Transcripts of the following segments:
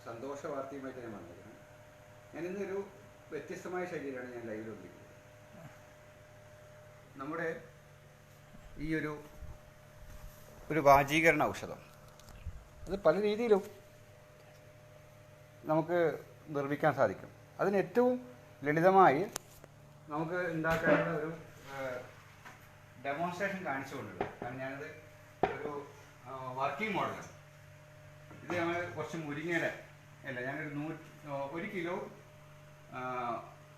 സന്തോഷ വാർത്തയുമായിട്ട് ഞാൻ വന്നിരിക്കുന്നത്. ഞാനിന്നൊരു വ്യത്യസ്തമായ ശൈലിയിലാണ് ഞാൻ ലൈവിൽ വന്നിരിക്കുന്നത്. നമ്മുടെ ഈ ഒരു വാജീകരണ ഔഷധം അത് പല രീതിയിലും നമുക്ക് നിർമ്മിക്കാൻ സാധിക്കും. അതിന് ഏറ്റവും ലളിതമായി നമുക്ക് ഉണ്ടാക്കാനുള്ള ഒരു ഡെമോൺസ്ട്രേഷൻ കാണിച്ചുകൊണ്ടുള്ളത്. കാരണം ഞാനത് ഒരു വർക്കിംഗ് മോഡലാണ്. ഇത് ഞങ്ങൾ കുറച്ച് മുരിങ്ങയുടെ അല്ല, ഞാനൊരു 1 കിലോ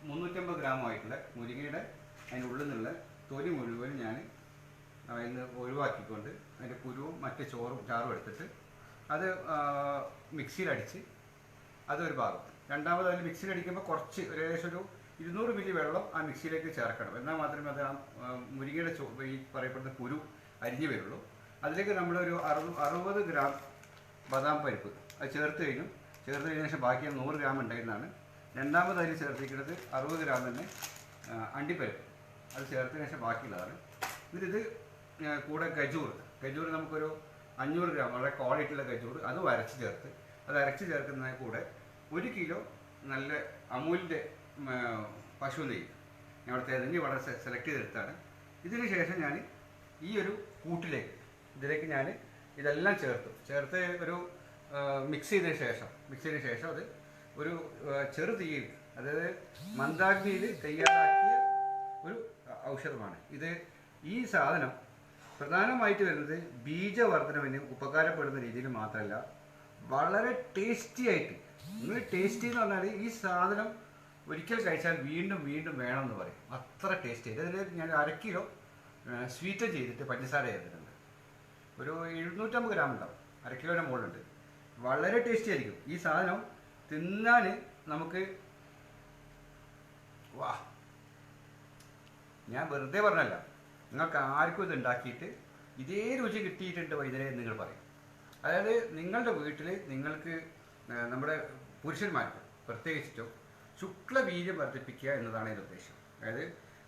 350 ഗ്രാമായിട്ടുള്ള മുരിങ്ങയുടെ അതിനുള്ളിൽ നിന്നുള്ള തൊലി മുഴുവൻ ഞാൻ അതിന് ഒഴിവാക്കിക്കൊണ്ട് അതിൻ്റെ കുരുവും മറ്റ് ചാറും എടുത്തിട്ട് അത് മിക്സിയിലടിച്ച് അതൊരു ഭാഗം. രണ്ടാമത് അതിൽ മിക്സിയിലടിക്കുമ്പോൾ കുറച്ച് ഏകദേശം ഒരു 200 മില്ലി വെള്ളം ആ മിക്സിയിലേക്ക് ചേർക്കണം. എന്നാൽ മാത്രമേ അത് ആ മുരിങ്ങയുടെ ഈ പറയപ്പെടുന്ന കുരു അരിഞ്ഞു വരുള്ളൂ. അതിലേക്ക് നമ്മളൊരു 60 ഗ്രാം ബദാം പരിപ്പ് അത് ചേർത്തതിന് ശേഷം ബാക്കി 100 ഗ്രാം ഉണ്ടായിരുന്നതാണ്. രണ്ടാമത് അതിൽ ചേർത്തിരിക്കുന്നത് 60 ഗ്രാം തന്നെ അണ്ടിപ്പരിപ്പ് അത് ചേർത്തതിന് ശേഷം ബാക്കിയുള്ളതാണ്. എന്നിട്ടിത് കൂടെ ഗജൂർ നമുക്കൊരു 500 ഗ്രാം വളരെ ക്വാളിറ്റിയുള്ള ഗജൂർ അത് അരച്ച് ചേർക്കുന്നതിന് കൂടെ 1 കിലോ നല്ല അമൂലിൻ്റെ പശു നെയ്യ് ഞാൻ അവിടെ തെരഞ്ഞ് വളരെ സെലക്ട് ചെയ്തെടുത്താണ്. ഇതിന് ശേഷം ഞാൻ ഈ ഒരു ഇതിലേക്ക് ഞാൻ ഇതെല്ലാം ചേർത്ത് ഒരു മിക്സ് ചെയ്തതിന് ശേഷം അത് ഒരു ചെറു തീയിൽ, അതായത് മന്ദാഗ്നിയിൽ തയ്യാറാക്കിയ ഒരു ഔഷധമാണ് ഇത്. ഈ സാധനം പ്രധാനമായിട്ട് വരുന്നത് ബീജവർദ്ധനവിന് ഉപകാരപ്പെടുന്ന രീതിയിൽ മാത്രമല്ല, വളരെ ടേസ്റ്റി ആയിട്ട്. നിങ്ങൾ ടേസ്റ്റി എന്ന് പറഞ്ഞാൽ ഈ സാധനം ഒരിക്കൽ കഴിച്ചാൽ വീണ്ടും വീണ്ടും വേണമെന്ന് പറയും. അത്ര ടേസ്റ്റി ആയിട്ട്. അതിൽ ഞാൻ 1/2 കിലോ സ്വീറ്റ് ചെയ്തിട്ട് പഞ്ചസാര ചേർത്തിട്ടുണ്ട്. ഒരു 750 ഗ്രാം ഉണ്ടാവും, 1/2 കിലോയുടെ മുകളിലുണ്ട്. വളരെ ടേസ്റ്റി ആയിരിക്കും ഈ സാധനം തിന്നാൻ. നമുക്ക് ഞാൻ വെറുതെ പറഞ്ഞല്ല, നിങ്ങൾക്ക് ആർക്കും ഇത് ഉണ്ടാക്കിയിട്ട് ഇതേ രുചി കിട്ടിയിട്ടുണ്ട് വൈദ്യരെ എന്ന് നിങ്ങൾ പറയും. അതായത് നിങ്ങളുടെ വീട്ടിൽ നിങ്ങൾക്ക് നമ്മുടെ പുരുഷന്മാർക്ക് പ്രത്യേകിച്ചിട്ടും ശുക്ലവീര്യം വർദ്ധിപ്പിക്കുക എന്നതാണ് ഇതിൻ്റെ ഉദ്ദേശം. അതായത്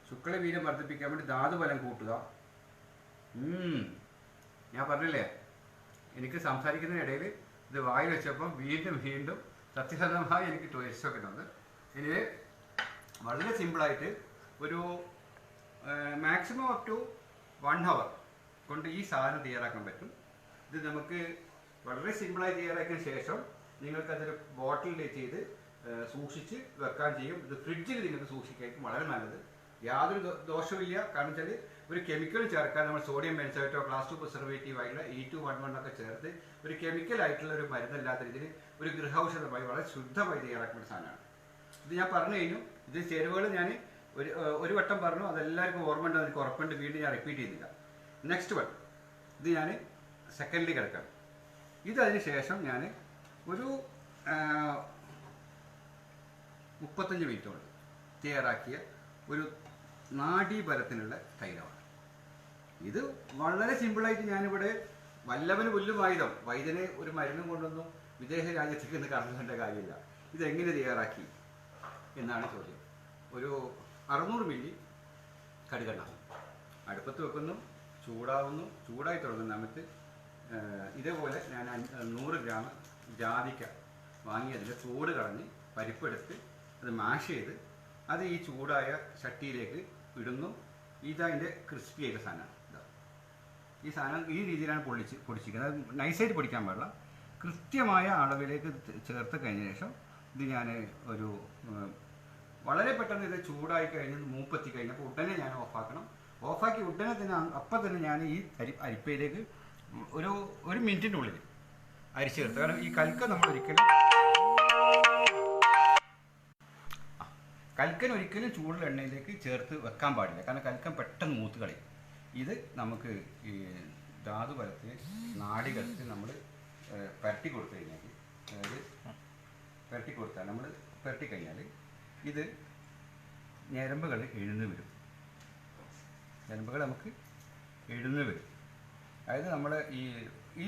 ശുക്ലവീര്യം വർദ്ധിപ്പിക്കാൻ വേണ്ടി ധാതുബലം കൂട്ടുക. ഞാൻ പറഞ്ഞില്ലേ, എനിക്ക് സംസാരിക്കുന്നതിനിടയിൽ ഇത് വായിൽ വെച്ചപ്പം വീണ്ടും സത്യസന്ധമായി എനിക്ക് ടേസ്റ്റ് വെക്കുന്നുണ്ട്. ഇനി വളരെ സിമ്പിളായിട്ട് ഒരു മാക്സിമം അപ് ടു 1 hour കൊണ്ട് ഈ സാധനം തയ്യാറാക്കാൻ പറ്റും. ഇത് നമുക്ക് വളരെ സിമ്പിളായി തയ്യാറാക്കിയ ശേഷം നിങ്ങൾക്കതൊരു ബോട്ടിലിൽ ചെയ്ത് സൂക്ഷിച്ച് വെക്കാൻ ചെയ്യും. ഇത് ഫ്രിഡ്ജിൽ നിങ്ങൾക്ക് സൂക്ഷിക്കായിരിക്കും വളരെ നല്ലത്. യാതൊരു ദോഷമില്ല. കാരണം വെച്ചാൽ ഒരു കെമിക്കൽ ചേർക്കാൻ നമ്മൾ സോഡിയം ബെൻസോയേറ്റോ ക്ലാസ് 2 പ്രിസർവേറ്റീവ് ആയിട്ടുള്ള E211 ഒക്കെ ചേർത്ത് ഒരു കെമിക്കലായിട്ടുള്ള ഒരു മരുന്നല്ലാത്ത രീതിയിൽ ഒരു ഗൃഹൌഷധമായി വളരെ ശുദ്ധമായി തയ്യാറാക്കുന്ന സാധനമാണ് ഇത്. ഞാൻ പറഞ്ഞു കഴിഞ്ഞു. ഇത് ചേരുവകൾ ഞാൻ ഒരു വട്ടം പറഞ്ഞു, അതെല്ലാവർക്കും ഓർമ്മ ഉണ്ട്, എനിക്ക് ഉറപ്പുണ്ട്. വീണ്ടും ഞാൻ റിപ്പീറ്റ് ചെയ്യുന്നില്ല. നെക്സ്റ്റ് വൺ ഇത് ഞാൻ സെക്കൻഡിൽ കിടക്കാം. അതിന് ശേഷം ഞാൻ ഒരു 35 മിനിറ്റോളം തയ്യാറാക്കിയ ഒരു നാഡീബലത്തിനുള്ള തൈലമാണ് ഇത്. വളരെ സിമ്പിളായിട്ട് ഞാനിവിടെ വല്ലവന് പുല്ലും ആയുധം, വൈദ്യന് ഒരു മരുന്നും കൊണ്ടൊന്നും വിദേശ രാജ്യത്തേക്ക് ഇന്ന് കടന്നേണ്ട കാര്യമില്ല. ഇതെങ്ങനെ തയ്യാറാക്കി എന്നാണ് ചോദ്യം. ഒരു 600 മില്ലി കടുകെണ്ണ അടുപ്പത്ത് വെക്കുന്നു, ചൂടായി തുടങ്ങുന്ന സമയത്ത് ഇതേപോലെ ഞാൻ 100 ഗ്രാം ജാതിക്ക വാങ്ങി അതിൻ്റെ തോട് കളഞ്ഞ് പരിപ്പെടുത്ത് അത് മാഷ് ചെയ്ത് അത് ഈ ചൂടായ ചട്ടിയിലേക്ക് ഇടുന്നു. ഇതതിൻ്റെ ക്രിസ്പി ആയ സാധനമാണ്. ഈ സാധനം ഈ രീതിയിലാണ് പൊടിച്ചിരിക്കുന്നത്. അത് നൈസായിട്ട് പൊടിക്കാൻ പാടില്ല. കൃത്യമായ അളവിലേക്ക് ചേർത്ത് കഴിഞ്ഞ ശേഷം ഇത് ഞാൻ ഒരു വളരെ പെട്ടെന്ന് ഇത് ചൂടായി കഴിഞ്ഞ് മൂപ്പെത്തി കഴിഞ്ഞപ്പോൾ ഉടനെ ഞാൻ ഓഫാക്കി ഉടനെ തന്നെ അപ്പം തന്നെ ഞാൻ ഈ അരിപ്പയിലേക്ക് ഒരു മിനിറ്റിനുള്ളിൽ അരിച്ചു ചേർത്ത്. കാരണം ഈ കൽക്ക നമ്മൾ ഒരിക്കലും ചൂടുള്ള എണ്ണയിലേക്ക് ചേർത്ത് വെക്കാൻ പാടില്ല. കാരണം കൽക്കം പെട്ടെന്ന് മൂത്ത് കളയും. ഇത് നമുക്ക് ഈ ധാതുബലത്തിൽ നാഡികൾക്ക് നമ്മൾ പുരട്ടി കൊടുത്തു കഴിഞ്ഞാൽ, അതായത് നമ്മൾ പുരട്ടി കഴിഞ്ഞാൽ ഇത് ഞരമ്പുകൾ എഴുന്നു വരും. നമുക്ക് എഴുന്നു വരും. അതായത് നമ്മൾ ഈ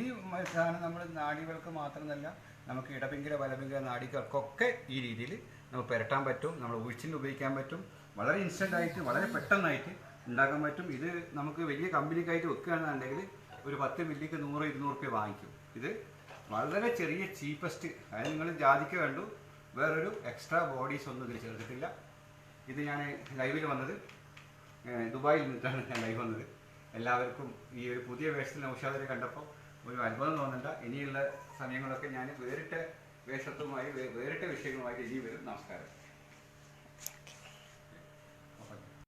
സാധനം നമ്മൾ നാഡികൾക്ക് മാത്രമല്ല, നമുക്ക് ഇടപിങ്കല വലപിങ്കല നാഡികൾക്കൊക്കെ ഈ രീതിയിൽ നമുക്ക് പുരട്ടാൻ പറ്റും. നമ്മൾ ഒഴിച്ചിന് ഉപയോഗിക്കാൻ പറ്റും. വളരെ ഇൻസ്റ്റൻ്റായിട്ട് വളരെ പെട്ടെന്നായിട്ട് ഉണ്ടാക്കാൻ പറ്റും. ഇത് നമുക്ക് വലിയ കമ്പനിക്കായിട്ട് വെക്കുകയാണെന്നുണ്ടെങ്കിൽ ഒരു 10 മില്ലിക്ക് 100-200 രൂപ വാങ്ങിക്കും. ഇത് വളരെ ചെറിയ ചീപ്പസ്റ്റ്. അതായത് നിങ്ങൾ ജാതിക്ക കണ്ടു, വേറൊരു എക്സ്ട്രാ ബോഡീസ് ഒന്നും ഇതിൽ ചേർത്തിട്ടില്ല. ഇത് ഞാൻ ലൈവിൽ വന്നത് ദുബായിൽ നിന്നിട്ടാണ് ഞാൻ ലൈവ് വന്നത്. എല്ലാവർക്കും ഈ ഒരു പുതിയ വേഷത്തിൽ നൗഷാദിനെ കണ്ടപ്പോൾ ഒരു അത്ഭുതം തോന്നണ്ട. ഇനിയുള്ള സമയങ്ങളൊക്കെ ഞാൻ വേറിട്ട വേഷത്വമായി വേറിട്ട വിഷയങ്ങളുമായിട്ട് ഇനി വരും. നമസ്കാരം.